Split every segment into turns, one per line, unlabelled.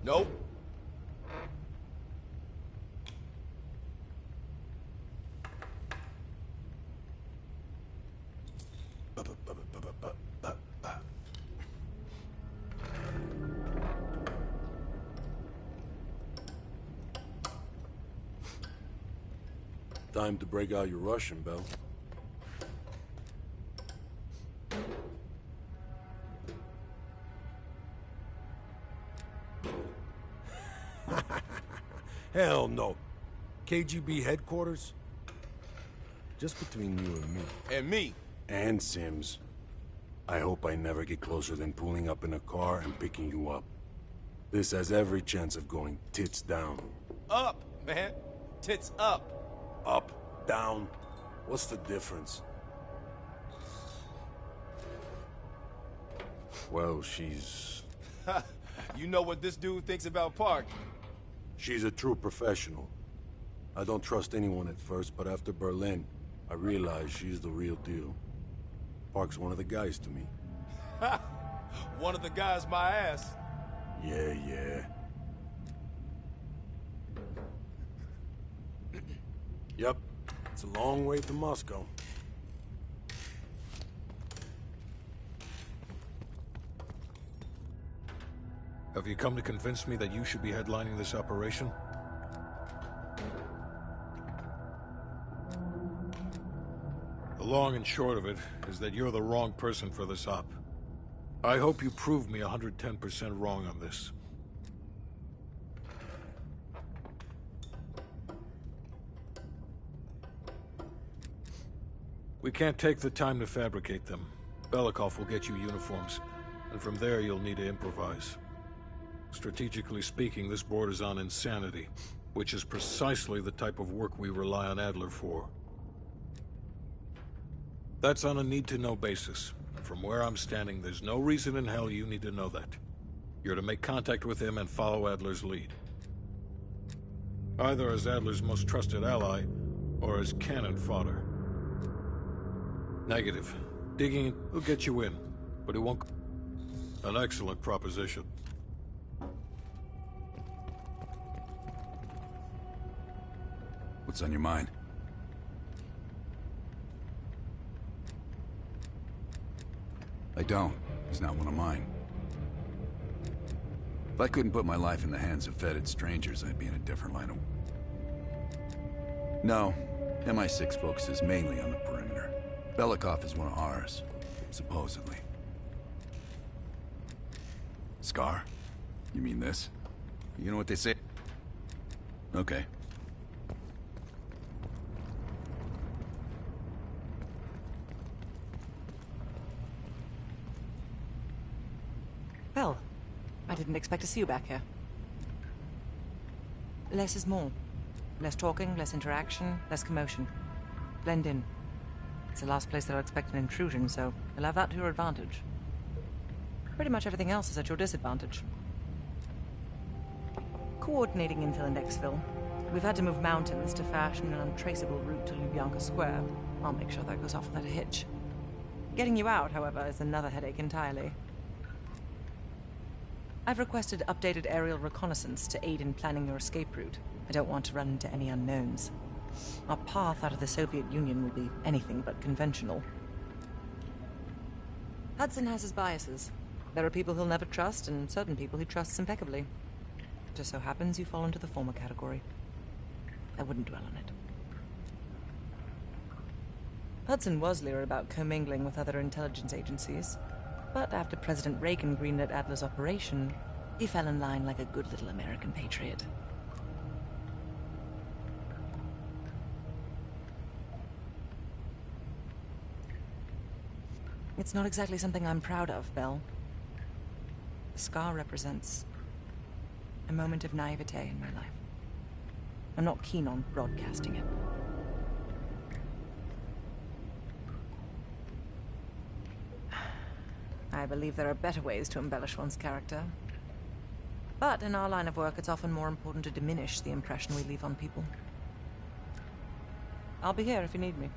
Nope.
Time to break out your Russian, Bell. Hell no. KGB headquarters? Just between you and me.
And me.
And Sims. I hope I never get closer than pulling up in a car and picking you up. This has every chance of going tits down.
Up, man. Tits up.
Up, down, what's the difference? Well, she's...
You know what this dude thinks about Park.
She's a true professional. I don't trust anyone at first, but after Berlin, I realized she's the real deal. Park's one of the guys to me.
One of the guys my ass.
Yeah, yeah. Yep, it's a long way to Moscow.
Have you come to convince me that you should be headlining this operation? The long and short of it is that you're the wrong person for this op. I hope you prove me 110% wrong on this. We can't take the time to fabricate them. Belikov will get you uniforms, and from there you'll need to improvise. Strategically speaking, this borders on insanity, which is precisely the type of work we rely on Adler for. That's on a need-to-know basis. From where I'm standing, there's no reason in hell you need to know that. You're to make contact with him and follow Adler's lead. Either as Adler's most trusted ally, or as cannon fodder. Negative. Digging in will get you in, but it won't... An excellent proposition.
What's on your mind? I don't. He's not one of mine. If I couldn't put my life in the hands of vetted strangers, I'd be in a different line of... No. MI6 focuses mainly on the perimeter. Belikov is one of ours, supposedly. Scar? You mean this? You know what they say? Okay.
Well, I didn't expect to see you back here. Less is more. Less talking, less interaction, less commotion. Blend in. It's the last place that I'd expect an intrusion, so you'll have that to your advantage. Pretty much everything else is at your disadvantage. Coordinating infill and exfil. We've had to move mountains to fashion an untraceable route to Lubyanka Square. I'll make sure that goes off without a hitch. Getting you out, however, is another headache entirely. I've requested updated aerial reconnaissance to aid in planning your escape route. I don't want to run into any unknowns. Our path out of the Soviet Union will be anything but conventional. Hudson has his biases. There are people he'll never trust, and certain people he trusts impeccably. It just so happens you fall into the former category. I wouldn't dwell on it. Hudson was leery about commingling with other intelligence agencies, but after President Reagan greenlit Adler's operation, he fell in line like a good little American patriot. It's not exactly something I'm proud of, Belle. The scar represents a moment of naivete in my life. I'm not keen on broadcasting it. I believe there are better ways to embellish one's character. But in our line of work, it's often more important to diminish the impression we leave on people. I'll be here if you need me.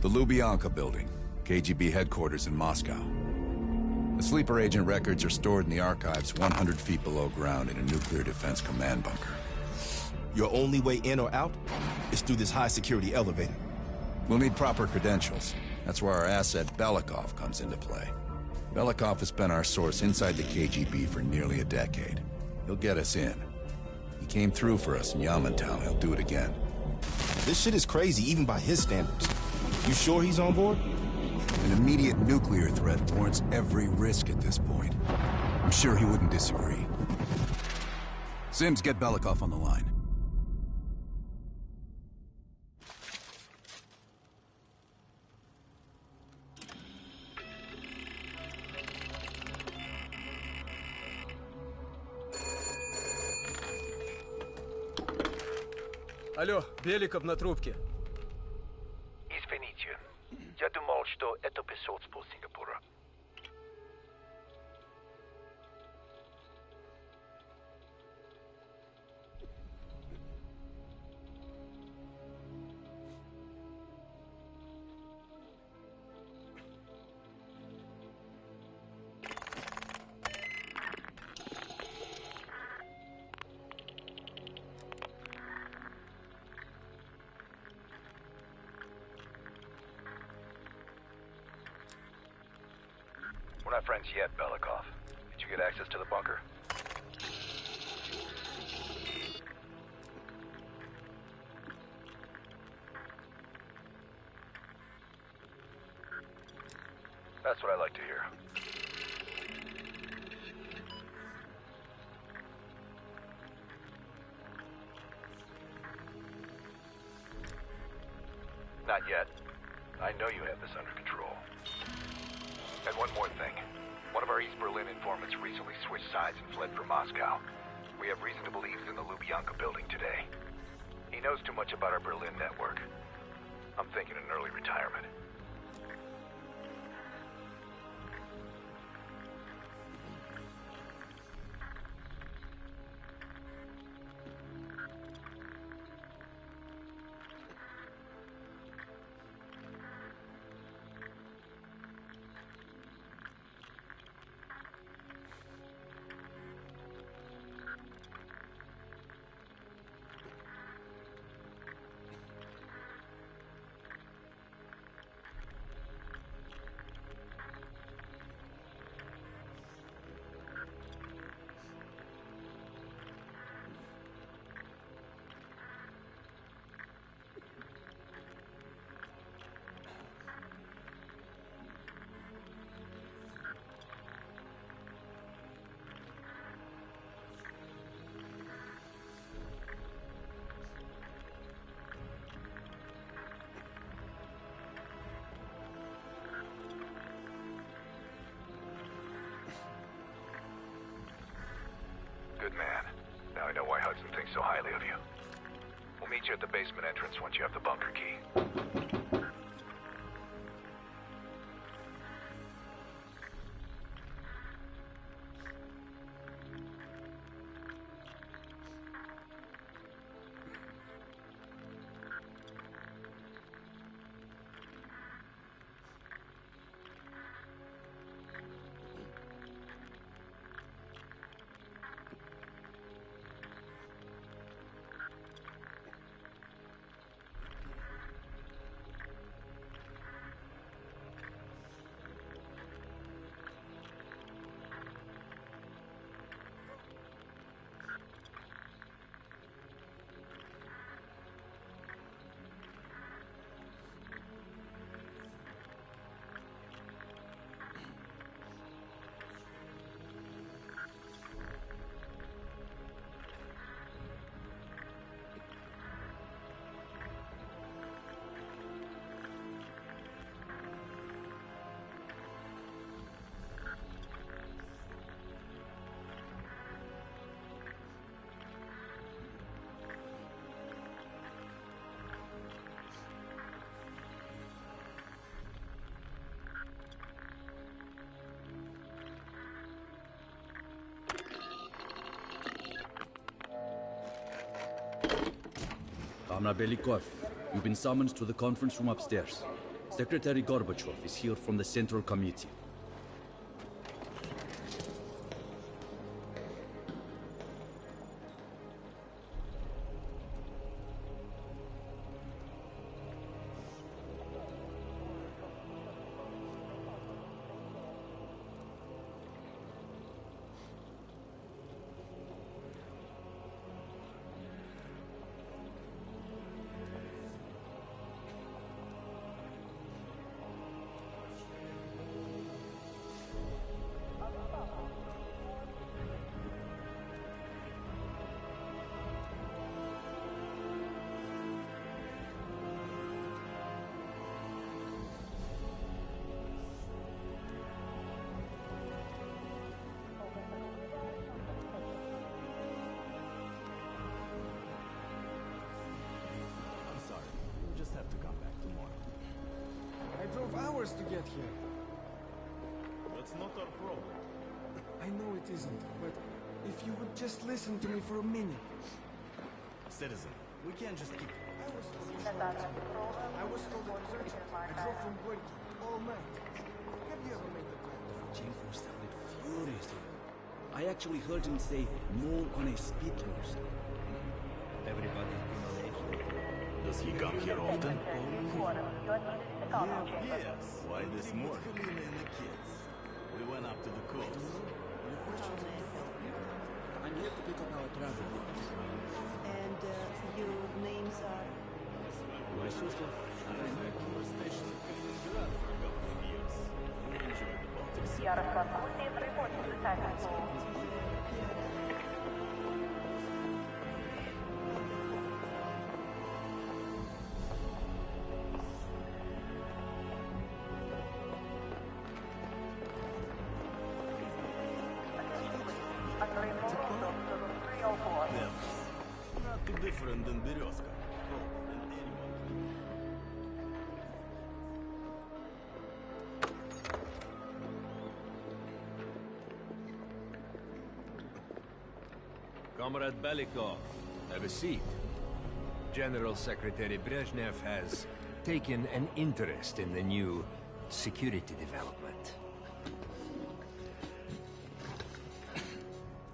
The Lubyanka building, KGB headquarters in Moscow. The sleeper agent records are stored in the archives 100 feet below ground in a nuclear defense command bunker.
Your only way in or out is through this high-security elevator.
We'll need proper credentials. That's where our asset Belikov comes into play. Belikov has been our source inside the KGB for nearly a decade. He'll get us in. He came through for us in Yamantau. He'll do it again.
This shit is crazy, even by his standards. You sure he's on board?
An immediate nuclear threat warrants every risk at this point. I'm sure he wouldn't disagree. Sims, get Belikov on the line.
Алло, Беликов на трубке.
Извините, я думал, что это посольство Сингапура.
We're not friends yet, Belikov. Did you get access to the bunker? That's what I like to hear. Not yet. I know you have this under control. And one more thing. One of our East Berlin informants recently switched sides and fled for Moscow. We have reason to believe he's in the Lubyanka building today. He knows too much about our Berlin network. I'm thinking an early retirement. meet you at the basement entrance once you have the bunker key.
Comrade Belikov, you've been summoned to the conference room upstairs. Secretary Gorbachev is here from the Central Committee.
Hours to get here. That's not our problem. I know it isn't, but if you would just listen to me for a minute.
Citizen, we can't just keep...
I was told it was urgent. I drove from work all night. Have you ever made the plan?
Jenko sounded furious. I actually heard him say, "Mole on a speed horse." Everybody's been on edge lately.
Does he come here often?
Yes. Why this morning? And the kids. We went up to the coast.
I'm here to pick up our travel goods.
And your names are?
My sister.
I'm back to our station in Kaliningrad for a couple of years. We enjoyed the Baltic Sea. Not too different than Berezka. Than anyone.
Comrade Belikov, have a seat. General Secretary Brezhnev has taken an interest in the new security development.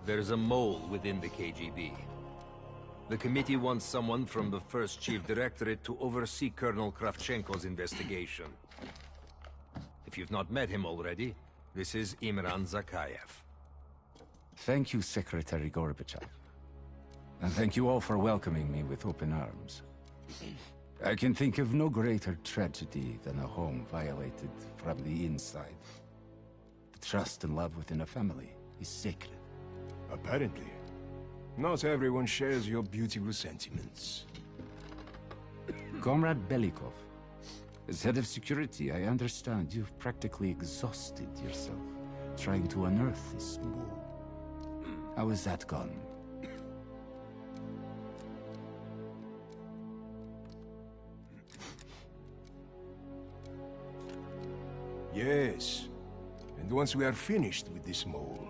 There's a mole within the KGB. The committee wants someone from the first Chief Directorate to oversee Colonel Kravchenko's investigation. If you've not met him already, this is Imran Zakayev.
Thank you, Secretary Gorbachev. And thank you all for welcoming me with open arms. I can think of no greater tragedy than a home violated from the inside. The trust and love within a family is sacred.
Apparently. Not everyone shares your beautiful sentiments.
Comrade Belikov, as head of security, I understand you've practically exhausted yourself trying to unearth this mole. How has that gone?
Yes. And once we are finished with this mole,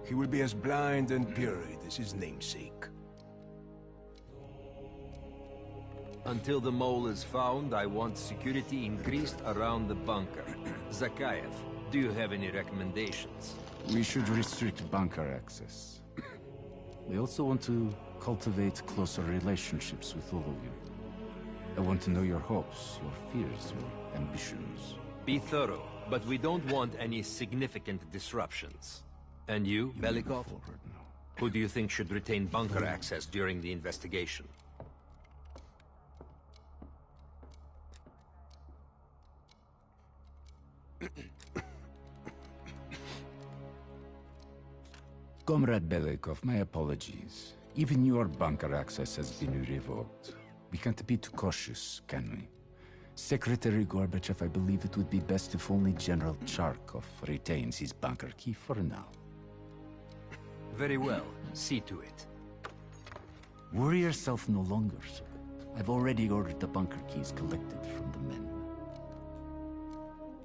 he will be as blind and buried as his namesake.
Until the mole is found, I want security increased around the bunker. Zakayev, do you have any recommendations?
We should restrict bunker access. We also want to cultivate closer relationships with all of you. I want to know your hopes, your fears, your ambitions.
Be thorough, but we don't want any significant disruptions. And you, Belikov? Who do you think should retain bunker access during the investigation?
Comrade Belikov, my apologies. Even your bunker access has been revoked. We can't be too cautious, can we? Secretary Gorbachev, I believe it would be best if only General Charkov retains his bunker key for now.
Very well. See to it.
Worry yourself no longer, sir. I've already ordered the bunker keys collected from the men.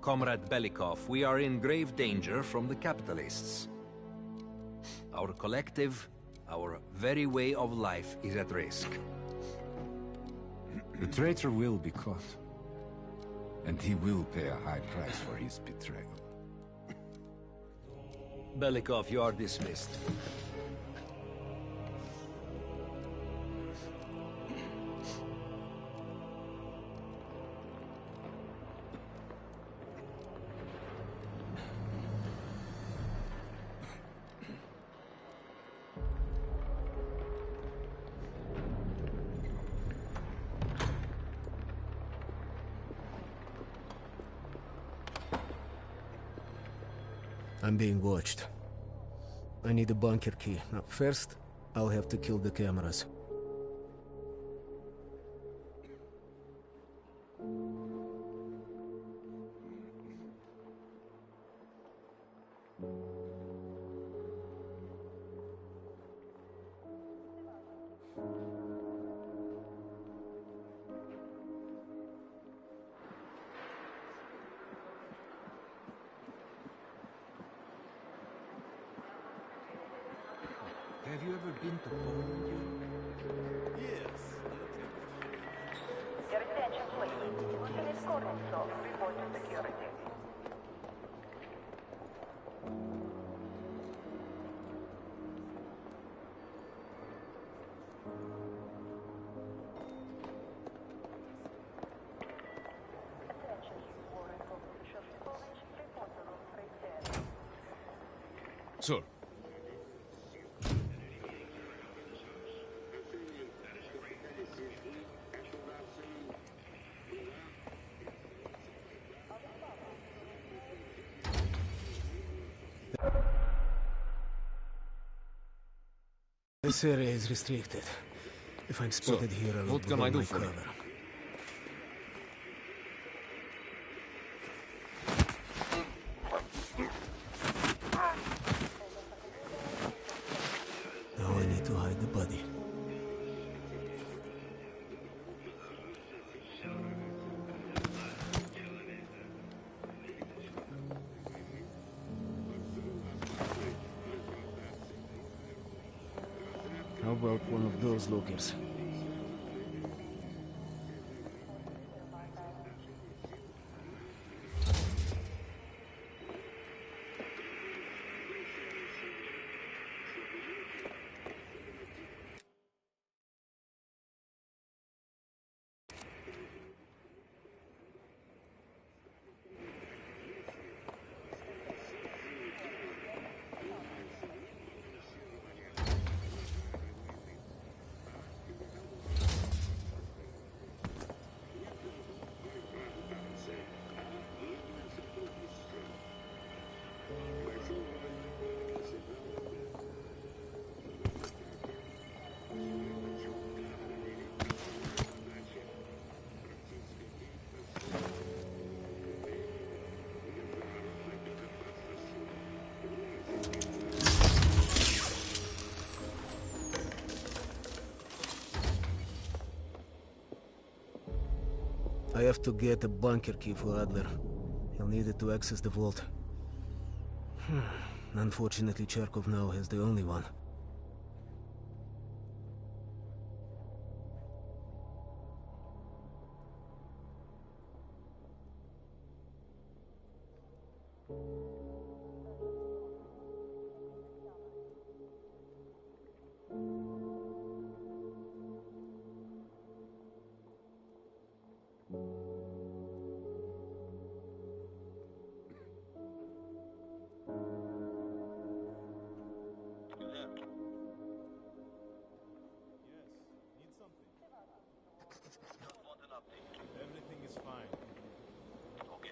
Comrade Belikov, we are in grave danger from the capitalists. Our collective, our very way of life is at risk.
The traitor will be caught. And he will pay a high price for his betrayal.
Belikov, you are dismissed.
I'm being watched. I need a bunker key. Now, first, I'll have to kill the cameras.
Have you ever been to Poland, Europe?
Yes.
Your attention, please. Lieutenant Kornitsov, report to security. Attention, Warrant Officer Shoskovich, report to room 310.
Sir.
This area is restricted. If I'm spotted here, I will
what can I do
my
for you?
cover. Now I need to hide the body. How about one of those lockers? I have to get a bunker key for Adler.
You'll need it to access the vault. Unfortunately, Cherkov now has the only one.
Everything is fine.
Okay.